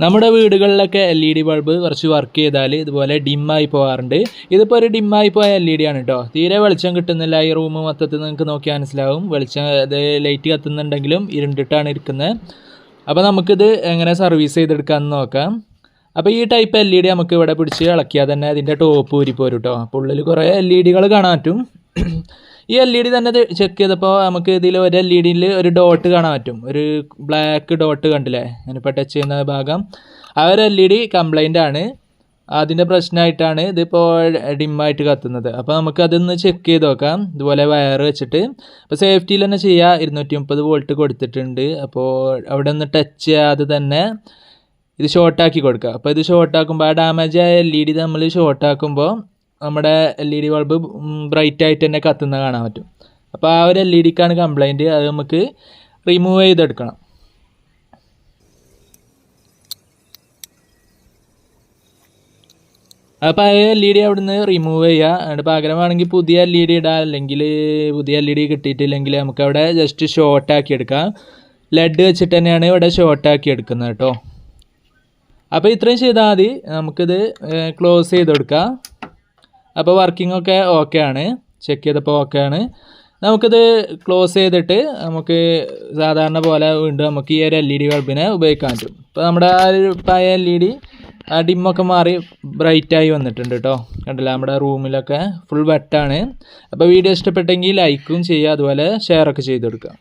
നമ്മുടെ വീടുകളിലൊക്കെ LED bulb കുറച്ച് വർക്ക് ചെയ്താൽ ഇതുപോലെ ഡിമ്മായി പോകാറുണ്ട്. ഇതിപ്പോൾ ഒരു ഡിമ്മായി പോയ LED ആണ് കേട്ടോ. തീരെ വെളിച്ചം കിട്ടുന്നില്ല. ഈ റൂം മൊത്തത്തിൽ നിങ്ങൾക്ക് നോക്കിയാൽ മനസ്സിലാവും. വെളിച്ചം ലൈറ്റ് കത്തുന്നുണ്ടെങ്കിലും ഇരുണ്ടിട്ടാണ് ഇരിക്കുന്നത്. അപ്പോൾ നമുക്കിത് എങ്ങനെ സർവീസ് ചെയ്തെടുക്കാമെന്ന് നോക്കാം. അപ്പോൾ ഈ ടൈപ്പ് LED നമുക്ക് ഇവിടെ പിടിച്ച് ഇളക്കിയാൽ തന്നെ അതിൻ്റെ ടോപ്പ് ഊരിപ്പോരും കേട്ടോ. അപ്പോൾ ഉള്ളിൽ കുറേ LEDകൾ കാണാൻ പറ്റും. ഈ LED തന്നെ ചെക്ക് ചെയ്തപ്പോൾ നമുക്ക് ഇതിൽ ഒരു LEDയിൽ ഒരു ഡോട്ട് കാണാൻ പറ്റും. ഒരു ബ്ലാക്ക് ഡോട്ട് കണ്ടില്ലേ, ഞാനിപ്പോൾ ടച്ച് ചെയ്യുന്ന ഭാഗം. ആ ഒരു LED കംപ്ലൈൻ്റ് ആണ്. അതിൻ്റെ പ്രശ്നമായിട്ടാണ് ഇതിപ്പോൾ ഡിമ്മായിട്ട് കത്തുന്നത്. അപ്പോൾ നമുക്ക് അതൊന്ന് ചെക്ക് ചെയ്ത് നോക്കാം. ഇതുപോലെ വയർ വെച്ചിട്ട് അപ്പോൾ സേഫ്റ്റിയിൽ തന്നെ ചെയ്യുക. 230 വോൾട്ട് കൊടുത്തിട്ടുണ്ട്. അപ്പോൾ അവിടെ ഒന്ന് ടച്ച് ചെയ്യാതെ തന്നെ ഇത് ഷോർട്ടാക്കി കൊടുക്കുക. അപ്പോൾ ഇത് ഷോർട്ടാക്കുമ്പോൾ ആ ഡാമേജ് ആയ LED നമ്മൾ ഷോർട്ടാക്കുമ്പോൾ നമ്മുടെ LED ബൾബ് ബ്രൈറ്റ് ആയിട്ട് തന്നെ കത്തുന്ന കാണാൻ പറ്റും. അപ്പോൾ ആ ഒരു LEDക്കാണ് കംപ്ലൈൻറ്റ്. അത് നമുക്ക് റിമൂവ് ചെയ്തെടുക്കണം. അപ്പോൾ ആ LED അവിടുന്ന് റിമൂവ് ചെയ്യുക. അതിൻ്റെ പകരമാണെങ്കിൽ പുതിയ LED ഇടാം. അല്ലെങ്കിൽ പുതിയ LED കിട്ടിയിട്ടില്ലെങ്കിൽ നമുക്കവിടെ ജസ്റ്റ് ഷോർട്ടാക്കി എടുക്കാം. ലെഡ് വെച്ചിട്ട് തന്നെയാണ് ഇവിടെ ഷോർട്ടാക്കി എടുക്കുന്നത് കേട്ടോ. അപ്പോൾ ഇത്രയും ചെയ്താൽ മതി. നമുക്കിത് ക്ലോസ് ചെയ്ത് കൊടുക്കാം. അപ്പോൾ വർക്കിംഗ് ഒക്കെ ഓക്കെ ആണ്. ചെക്ക് ചെയ്തപ്പോൾ ഓക്കെ ആണ്. നമുക്കിത് ക്ലോസ് ചെയ്തിട്ട് നമുക്ക് സാധാരണ പോലെ വീണ്ടും നമുക്ക് ഈ ഒരു LED ബൾബിനെ ഉപയോഗിക്കാൻ പറ്റും. ഇപ്പോൾ നമ്മുടെ ആ ഒരു പഴയ LED ഡിമ്മൊക്കെ മാറി ബ്രൈറ്റായി വന്നിട്ടുണ്ട് കേട്ടോ. കണ്ടില്ല, നമ്മുടെ റൂമിലൊക്കെ ഫുൾ വെട്ടാണ്. അപ്പോൾ വീഡിയോ ഇഷ്ടപ്പെട്ടെങ്കിൽ ലൈക്കും ചെയ്യുക, അതുപോലെ ഷെയറൊക്കെ ചെയ്ത് കൊടുക്കുക.